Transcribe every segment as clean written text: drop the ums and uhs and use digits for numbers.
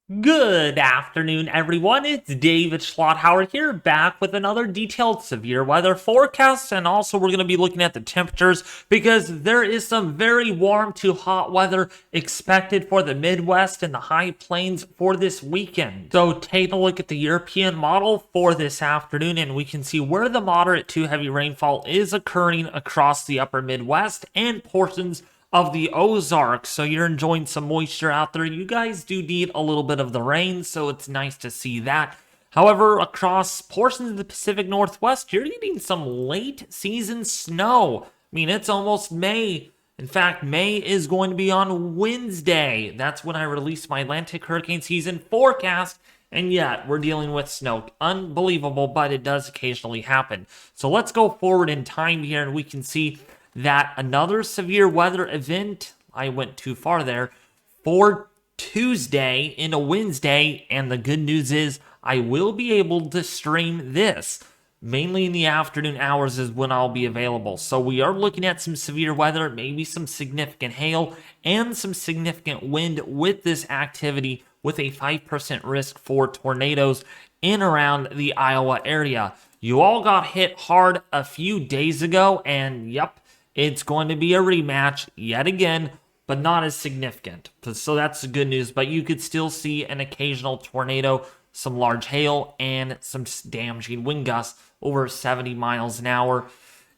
Good afternoon, everyone. It's David Schlotthauer here, back with another detailed severe weather forecast. And also, we're going to be looking at the temperatures because there is some very warm to hot weather expected for the Midwest and the high plains for this weekend. So, take a look at the European model for this afternoon, and we can see where the moderate to heavy rainfall is occurring across the upper Midwest and portions of the Ozarks. So you're enjoying some moisture out there. You guys do need a little bit of the rain, so it's nice to see that. However, across portions of the Pacific Northwest, you're getting some late season snow. I mean, it's almost May. In fact, May is going to be on Wednesday. That's when I release my Atlantic hurricane season forecast. And yet, we're dealing with snow. Unbelievable, but it does occasionally happen. So let's go forward in time here, and we can see that another severe weather event, I went too far there, for Tuesday into Wednesday. And the good news is I will be able to stream this. Mainly in the afternoon hours is when I'll be available. So we are looking at some severe weather, maybe some significant hail, and some significant wind with this activity, with a 5% risk for tornadoes in around the Iowa area. You all got hit hard a few days ago, and yep, it's going to be a rematch yet again, but not as significant. So that's the good news, but you could still see an occasional tornado, some large hail, and some damaging wind gusts over 70 miles an hour.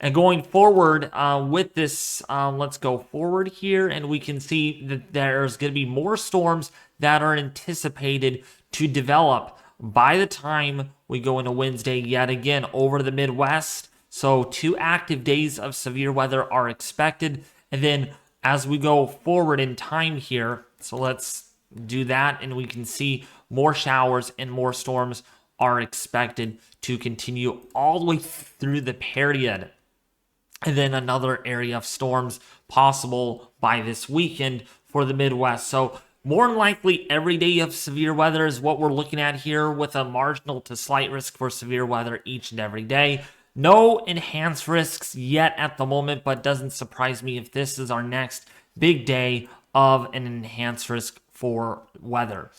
And going forward with this, let's go forward here, and we can see that there's going to be more storms that are anticipated to develop by the time we go into Wednesday yet again over the Midwest. So 2 active days of severe weather are expected. And then as we go forward in time here, so let's do that, and we can see more showers and more storms are expected to continue all the way through the period. And then another area of storms possible by this weekend for the Midwest. So more than likely, every day of severe weather is what we're looking at here, with a marginal to slight risk for severe weather each and every day. No enhanced risks yet at the moment, but doesn't surprise me if this is our next big day of an enhanced risk for weather.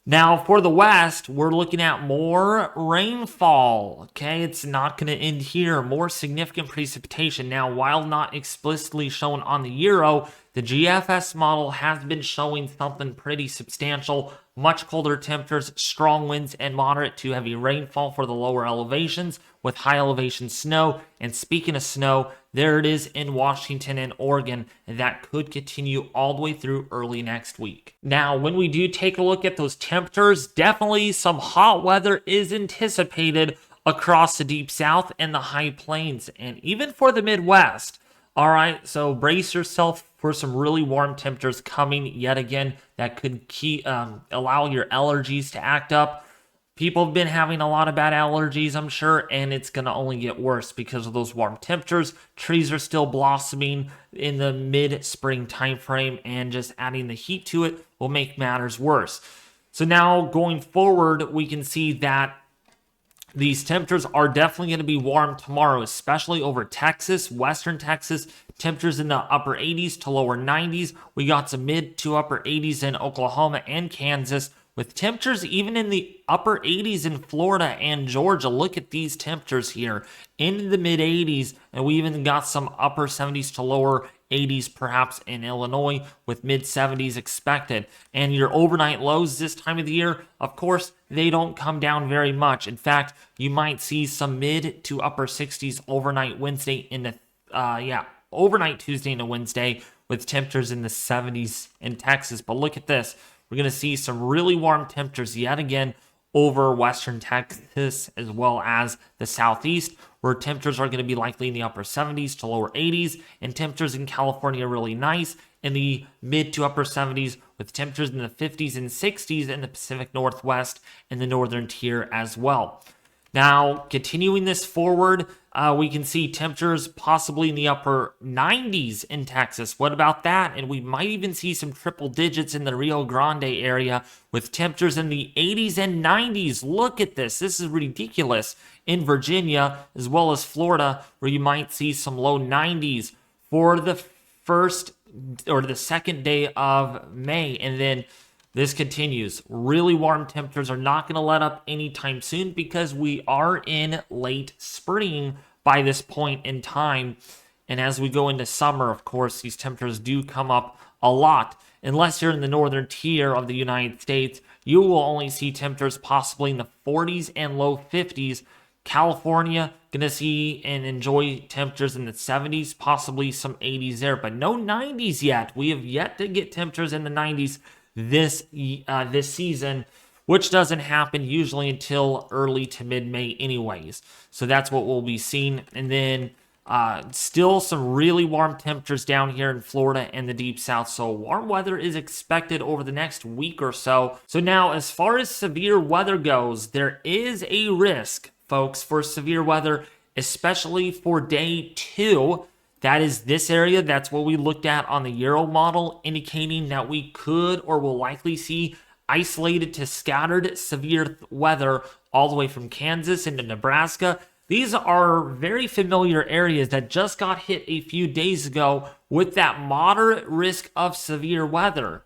Now, for the West, we're looking at more rainfall. Okay, it's not going to end here. More significant precipitation. Now, while not explicitly shown on the Euro, the GFS model has been showing something pretty substantial. Much colder temperatures, strong winds, and moderate to heavy rainfall for the lower elevations, with high elevation snow. And speaking of snow, there it is in Washington and Oregon, and that could continue all the way through early next week. Now, when we do take a look at those temperatures, definitely some hot weather is anticipated across the deep south and the high plains, and even for the Midwest. All right, so brace yourself for some really warm temperatures coming yet again that could allow your allergies to act up. People have been having a lot of bad allergies, I'm sure, and it's going to only get worse because of those warm temperatures. Trees are still blossoming in the mid-spring time frame, and just adding the heat to it will make matters worse. So now going forward, we can see that these temperatures are definitely going to be warm tomorrow, especially over Texas, western Texas. Temperatures in the upper 80s to lower 90s. We got some mid to upper 80s in Oklahoma and Kansas, with temperatures even in the upper 80s in Florida and Georgia. Look at these temperatures here, into the mid 80s, and we even got some upper 70s to lower 80s perhaps in Illinois, with mid 70s expected. And your overnight lows this time of the year, of course, they don't come down very much. In fact, you might see some mid to upper 60s overnight Wednesday into overnight Tuesday into Wednesday, with temperatures in the 70s in Texas. But look at this. We're going to see some really warm temperatures yet again over western Texas, as well as the southeast, where temperatures are going to be likely in the upper 70s to lower 80s, and temperatures in California are really nice in the mid to upper 70s, with temperatures in the 50s and 60s in the Pacific Northwest and the northern tier as well. Now, continuing this forward, we can see temperatures possibly in the upper 90s in Texas. What about that? And we might even see some triple digits in the Rio Grande area, with temperatures in the 80s and 90s. Look at this. This is ridiculous. In Virginia, as well as Florida, where you might see some low 90s for the first or the second day of May. And then this continues. Really warm temperatures are not going to let up anytime soon because we are in late spring by this point in time. And as we go into summer, of course, these temperatures do come up a lot. Unless you're in the northern tier of the United States, you will only see temperatures possibly in the 40s and low 50s. California, going to see and enjoy temperatures in the 70s, possibly some 80s there, but no 90s yet. We have yet to get temperatures in the 90s this season, which doesn't happen usually until early to mid-May anyways. So that's what we'll be seeing. And then still some really warm temperatures down here in Florida and the deep south. So warm weather is expected over the next week or so. So now, as far as severe weather goes, there is a risk, folks, for severe weather, especially for day 2. That is this area. That's what we looked at on the Euro model, indicating that we could or will likely see isolated to scattered severe weather all the way from Kansas into Nebraska. These are very familiar areas that just got hit a few days ago with that moderate risk of severe weather.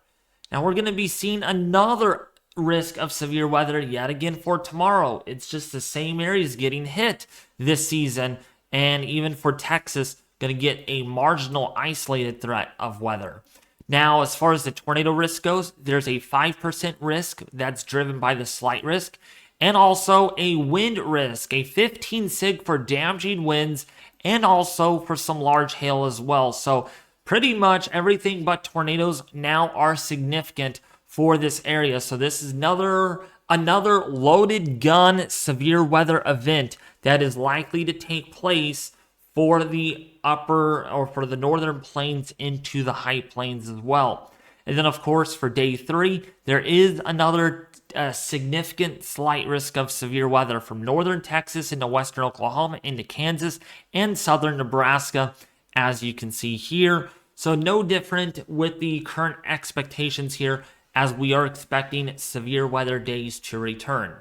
Now we're going to be seeing another risk of severe weather yet again for tomorrow. It's just the same areas getting hit this season, and even for Texas, going to get a marginal isolated threat of weather. Now, as far as the tornado risk goes, there's a 5% risk that's driven by the slight risk, and also a wind risk, a 15 sig for damaging winds, and also for some large hail as well. So pretty much everything but tornadoes now are significant for this area. So this is another loaded gun severe event event that is likely to take place for the upper or for the northern plains into the high plains as well. And then, of course, for day 3, there is another significant slight risk of severe weather from northern Texas into western Oklahoma into Kansas and southern Nebraska, as you can see here. So no different with the current expectations here, as we are expecting severe weather days to return.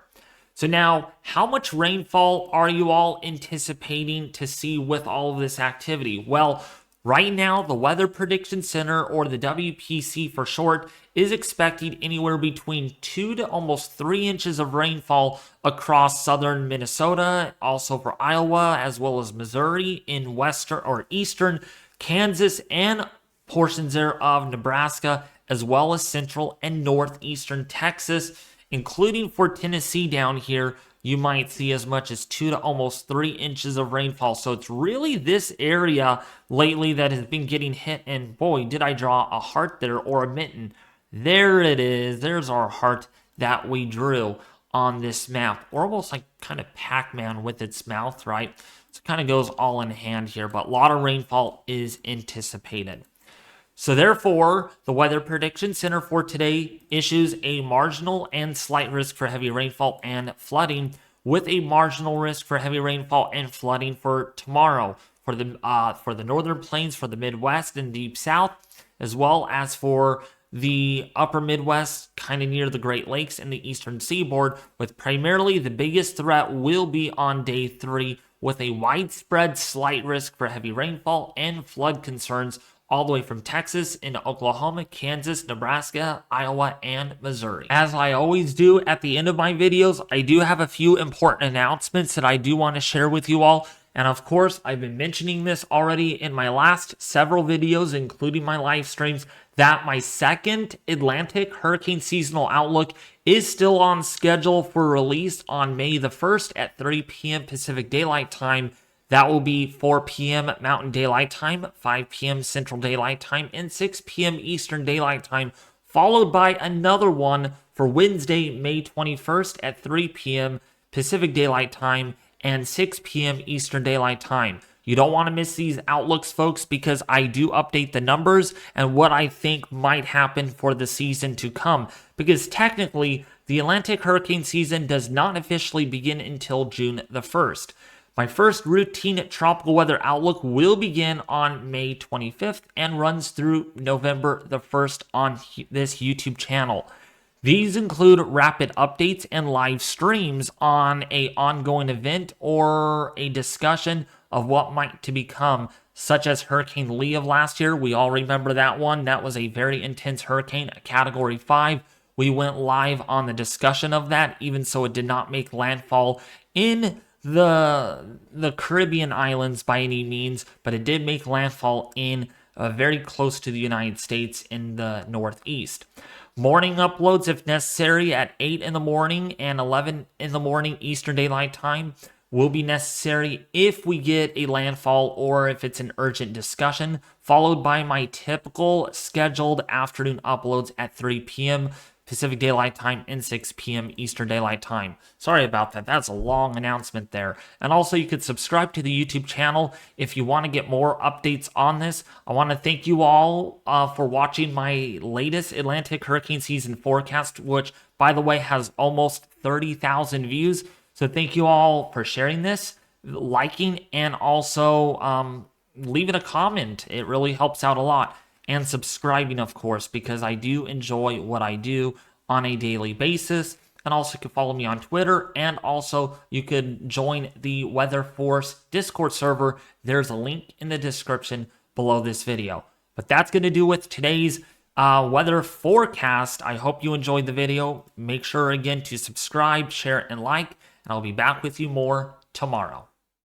So now, how much rainfall are you all anticipating to see with all of this activity? Well, right now, the Weather Prediction Center, or the WPC for short, is expecting anywhere between 2 to almost 3 inches of rainfall across southern Minnesota, also for Iowa, as well as Missouri, in western or eastern Kansas, and portions there of Nebraska, as well as central and northeastern Texas, including for Tennessee down here. You might see as much as 2 to almost 3 inches of rainfall. So it's really this area lately that has been getting hit. And boy, did I draw a heart there, or a mitten. There it is. There's our heart that we drew on this map. Or almost like kind of Pac-Man with its mouth, right? So it kind of goes all in hand here. But a lot of rainfall is anticipated. So therefore, the Weather Prediction Center for today issues a marginal and slight risk for heavy rainfall and flooding, with a marginal risk for heavy rainfall and flooding for tomorrow for the northern plains, for the Midwest and deep south, as well as for the upper Midwest, kind of near the Great Lakes and the eastern seaboard, with primarily the biggest threat will be on day 3, with a widespread slight risk for heavy rainfall and flood concerns all the way from Texas into Oklahoma, Kansas, Nebraska, Iowa, and Missouri. As I always do at the end of my videos, I do have a few important announcements that I do want to share with you all. And of course, I've been mentioning this already in my last several videos, including my live streams, that my second Atlantic Hurricane Seasonal Outlook is still on schedule for release on May the 1st at 3 p.m. Pacific Daylight Time. That will be 4 p.m. Mountain Daylight Time, 5 p.m. Central Daylight Time, and 6 p.m. Eastern Daylight Time, followed by another one for Wednesday, May 21st at 3 p.m. Pacific Daylight Time and 6 p.m. Eastern Daylight Time. You don't want to miss these outlooks, folks, because I do update the numbers and what I think might happen for the season to come. Because technically, the Atlantic hurricane season does not officially begin until June the 1st. My first routine tropical weather outlook will begin on May 25th and runs through November the 1st on this YouTube channel. These include rapid updates and live streams on an ongoing event or a discussion of what might to become, such as Hurricane Lee of last year. We all remember that one. That was a very intense hurricane, a Category 5. we went live on the discussion of that, even so it did not make landfall in the Caribbean islands by any means, but it did make landfall in very close to the United States in the Northeast. Morning uploads, if necessary, at 8 in the morning and 11 in the morning Eastern Daylight Time will be necessary if we get a landfall or if it's an urgent discussion, followed by my typical scheduled afternoon uploads at 3 p.m. Pacific Daylight Time and 6 p.m. Eastern Daylight Time. Sorry about that. That's a long announcement there. And also, you could subscribe to the YouTube channel if you want to get more updates on this. I want to thank you all for watching my latest Atlantic hurricane season forecast, which, by the way, has almost 30,000 views. So thank you all for sharing this, liking, and also leaving a comment. It really helps out a lot. And subscribing, of course, because I do enjoy what I do on a daily basis. And also, you can follow me on Twitter. And also, you could join the Weather Force Discord server. There's a link in the description below this video. But that's going to do with today's weather forecast. I hope you enjoyed the video. Make sure, again, to subscribe, share, and like. And I'll be back with you more tomorrow.